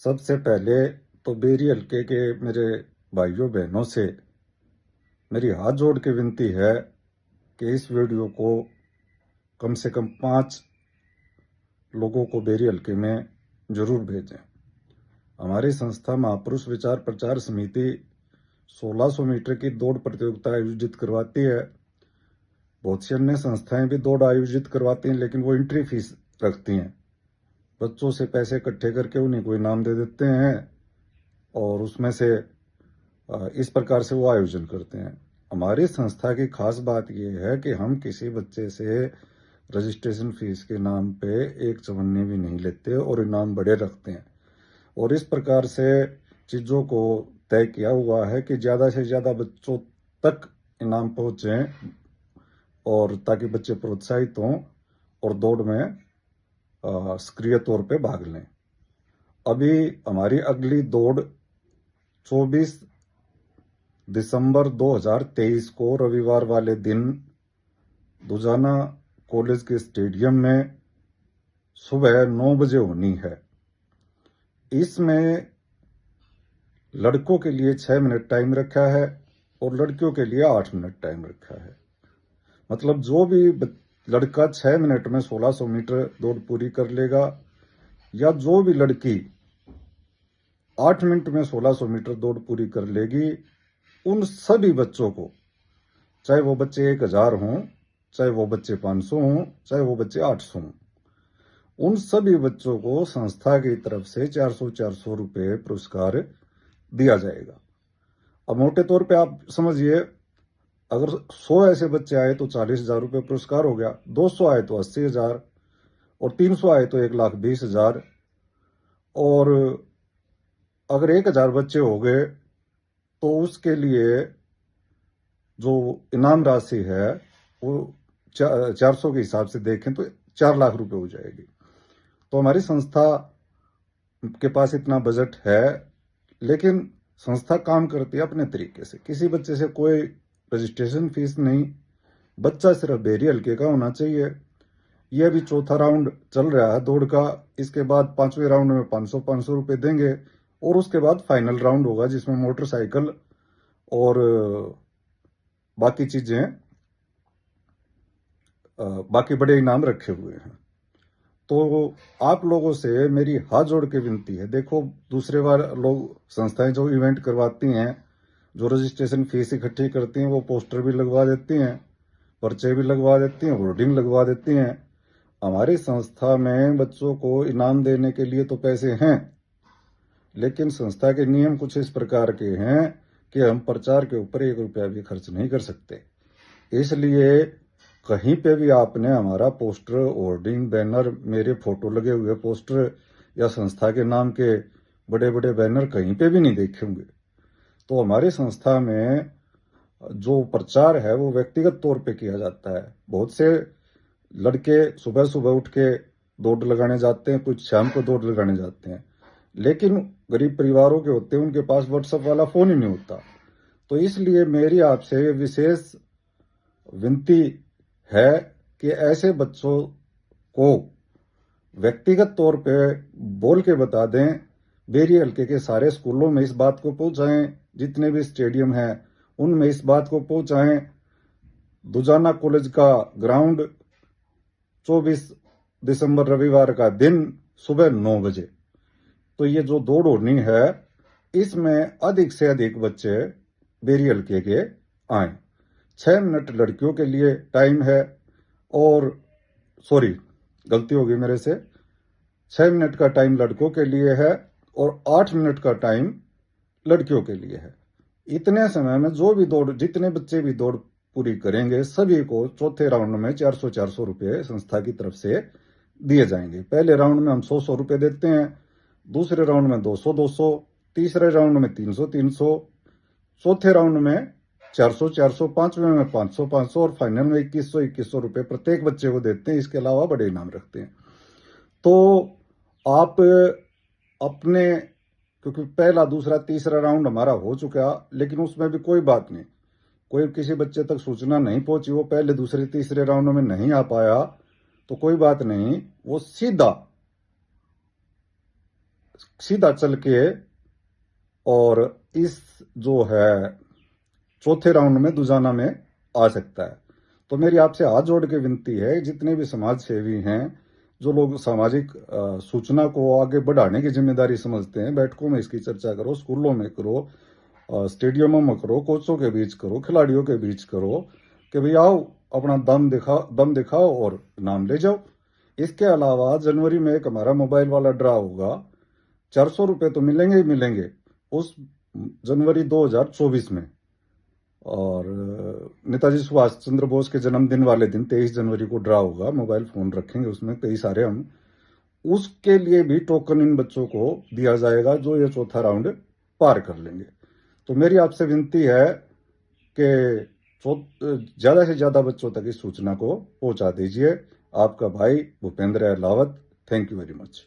सबसे पहले तो बेरी हल्के के मेरे भाइयों बहनों से मेरी हाथ जोड़ के विनती है कि इस वीडियो को कम से कम 5 लोगों को बेरी हल्के में जरूर भेजें। हमारी संस्था महापुरुष विचार प्रचार समिति 1600 मीटर की दौड़ प्रतियोगिता आयोजित करवाती है। बहुत सी अन्य संस्थाएं भी दौड़ आयोजित करवाती हैं, लेकिन वो एंट्री फीस रखती हैं। बच्चों से पैसे इकट्ठे करके उन्हें कोई इनाम दे देते हैं और उसमें से इस प्रकार से वो आयोजन करते हैं। हमारी संस्था की खास बात यह है कि हम किसी बच्चे से रजिस्ट्रेशन फीस के नाम पे एक चवन्नी भी नहीं लेते और इनाम बड़े रखते हैं। और इस प्रकार से चीज़ों को तय किया हुआ है कि ज़्यादा से ज़्यादा बच्चों तक इनाम पहुँचे और ताकि बच्चे प्रोत्साहित हों और दौड़ में सक्रिय तौर पे भाग लें। अभी हमारी अगली दौड़ 24 दिसंबर 2023 को रविवार वाले दिन दुजाना कॉलेज के स्टेडियम में सुबह 9 बजे होनी है। इसमें लड़कों के लिए 6 मिनट टाइम रखा है और लड़कियों के लिए 8 मिनट टाइम रखा है। मतलब जो भी लड़का 6 मिनट में 1600 मीटर दौड़ पूरी कर लेगा या जो भी लड़की 8 मिनट में 1600 मीटर दौड़ पूरी कर लेगी, उन सभी बच्चों को, चाहे वो बच्चे 1000 हों, चाहे वो बच्चे 500 हों, चाहे वो बच्चे 800 हों, उन सभी बच्चों को संस्था की तरफ से 400 रुपये पुरस्कार दिया जाएगा। अब मोटे तौर पे आप समझिए, अगर 100 ऐसे बच्चे आए तो 40,000 रुपये पुरस्कार हो गया, 200 आए तो 80,000 और 300 आए तो 1,20,000। और अगर 1000 बच्चे हो गए तो उसके लिए जो इनाम राशि है वो 400 के हिसाब से देखें तो 4 लाख रुपए हो जाएगी। तो हमारी संस्था के पास इतना बजट है, लेकिन संस्था काम करती है अपने तरीके से। किसी बच्चे से कोई रजिस्ट्रेशन फीस नहीं, बच्चा सिर्फ बेरी हल्के का होना चाहिए। यह भी चौथा राउंड चल रहा है दौड़ का। इसके बाद 5वें राउंड में 500 रुपये देंगे और उसके बाद फाइनल राउंड होगा जिसमें मोटरसाइकिल और बाकी चीजें, बाकी बड़े इनाम रखे हुए हैं। तो आप लोगों से मेरी हाथ जोड़ के विनती है, देखो दूसरे बार लोग संस्थाएं जो इवेंट करवाती हैं, जो रजिस्ट्रेशन फीस इकट्ठी करती हैं, वो पोस्टर भी लगवा देती हैं, पर्चे भी लगवा देती हैं, होर्डिंग लगवा देती हैं। हमारी संस्था में बच्चों को इनाम देने के लिए तो पैसे हैं, लेकिन संस्था के नियम कुछ इस प्रकार के हैं कि हम प्रचार के ऊपर 1 रुपया भी खर्च नहीं कर सकते। इसलिए कहीं पे भी आपने हमारा पोस्टर, होर्डिंग, बैनर, मेरे फोटो लगे हुए पोस्टर या संस्था के नाम के बड़े बड़े बैनर कहीं पे भी नहीं देखे होंगे। तो हमारी संस्था में जो प्रचार है वो व्यक्तिगत तौर पे किया जाता है। बहुत से लड़के सुबह सुबह उठ के दौड़ लगाने जाते हैं, कुछ शाम को दौड़ लगाने जाते हैं, लेकिन गरीब परिवारों के होते हैं, उनके पास व्हाट्सएप वाला फोन ही नहीं होता। तो इसलिए मेरी आपसे विशेष विनती है कि ऐसे बच्चों को व्यक्तिगत तौर पे बोल के बता दें। बेरी हल्के के सारे स्कूलों में इस बात को पहुंचाएं, जितने भी स्टेडियम हैं उनमें इस बात को पहुंचाएं। दुजाना कॉलेज का ग्राउंड 24 दिसंबर रविवार का दिन सुबह 9 बजे। तो ये जो दौड़ होनी है इसमें अधिक से अधिक बच्चे बेरी हल्के के आए। 6 मिनट लड़कियों के लिए टाइम है और सॉरी गलती हो गई मेरे से, 6 मिनट का टाइम लड़कों के लिए है और 8 मिनट का टाइम लड़कियों के लिए है। इतने समय में जो भी दौड़, जितने बच्चे भी दौड़ पूरी करेंगे सभी को चौथे राउंड में 400 रुपये संस्था की तरफ से दिए जाएंगे। पहले राउंड में हम 100 रुपये देते हैं, दूसरे राउंड में 200, तीसरे राउंड में 300, चौथे राउंड में 400, पांचवें में 500 और फाइनल में 2100 रुपये प्रत्येक बच्चे को देते हैं। इसके अलावा बड़े इनाम रखते हैं। तो आप अपने, क्योंकि पहला, दूसरा, तीसरा राउंड हमारा हो चुका, लेकिन उसमें भी कोई बात नहीं, कोई किसी बच्चे तक सूचना नहीं पहुंची, वो पहले, दूसरे, तीसरे राउंड में नहीं आ पाया, तो कोई बात नहीं, वो सीधा सीधा चल के और इस जो है चौथे राउंड में दुजाना में आ सकता है। तो मेरी आपसे हाथ जोड़ के विनती है, जितने भी समाज सेवी हैं, जो लोग सामाजिक सूचना को आगे बढ़ाने की जिम्मेदारी समझते हैं, बैठकों में इसकी चर्चा करो, स्कूलों में करो, स्टेडियमों में करो, कोचों के बीच करो, खिलाड़ियों के बीच करो कि भाई आओ अपना दम दिखाओ और नाम ले जाओ। इसके अलावा जनवरी में एक हमारा मोबाइल वाला ड्रा होगा, 400 रुपये तो मिलेंगे ही मिलेंगे उस जनवरी 2024 में। और नेताजी सुभाष चंद्र बोस के जन्मदिन वाले दिन 23 जनवरी को ड्रा होगा, मोबाइल फोन रखेंगे उसमें कई सारे हम, उसके लिए भी टोकन इन बच्चों को दिया जाएगा जो ये चौथा राउंड पार कर लेंगे। तो मेरी आपसे विनती है कि ज्यादा से ज्यादा बच्चों तक इस सूचना को पहुंचा दीजिए। आपका भाई भूपेंद्र लावत। Thank you very much.